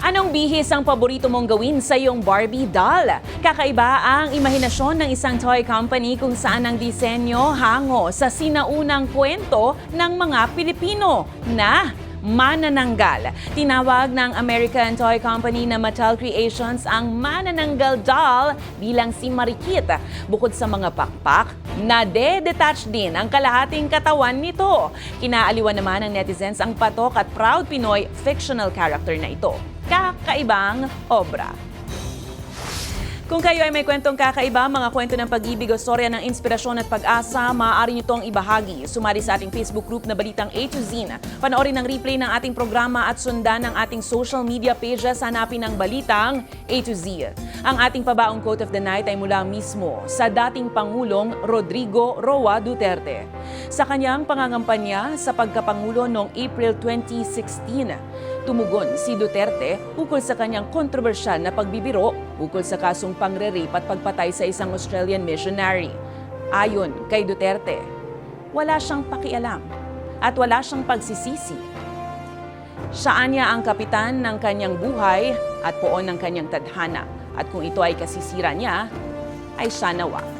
Anong bihis ang paborito mong gawin sa iyong Barbie doll? Kakaiba ang imahinasyon ng isang toy company kung saan ang disenyo hango sa sinaunang kwento ng mga Pilipino na manananggal. Tinawag ng American toy company na Mattel Creations ang manananggal doll bilang si Marikit. Bukod sa mga pakpak, nade-detach din ang kalahating katawan nito. Kinaaliwan naman ng netizens ang patok at proud Pinoy fictional character na ito. Kakaibang obra. Kung kayo ay may kwentong kakaiba, mga kwento ng pag-ibig o storya ng inspirasyon at pag-asa, maaari nyo itong ibahagi. Sumali sa ating Facebook group na Balitang A to Z. Panoorin ang replay ng ating programa at sundan ang ating social media pages. Hanapin ang Balitang A to Z. Ang ating pabaong quote of the night ay mula mismo sa dating Pangulong Rodrigo Roa Duterte. Sa kanyang pangangampanya sa pagkapangulo noong April 2016, tumugon si Duterte ukol sa kanyang kontrobersyal na pagbibiro ukol sa kasong pangre-rape at pagpatay sa isang Australian missionary. Ayon kay Duterte, wala siyang pakialam at wala siyang pagsisisi. Siya niya ang kapitan ng kanyang buhay at poon ng kanyang tadhana. At kung ito ay kasisira niya, ay siya nawa.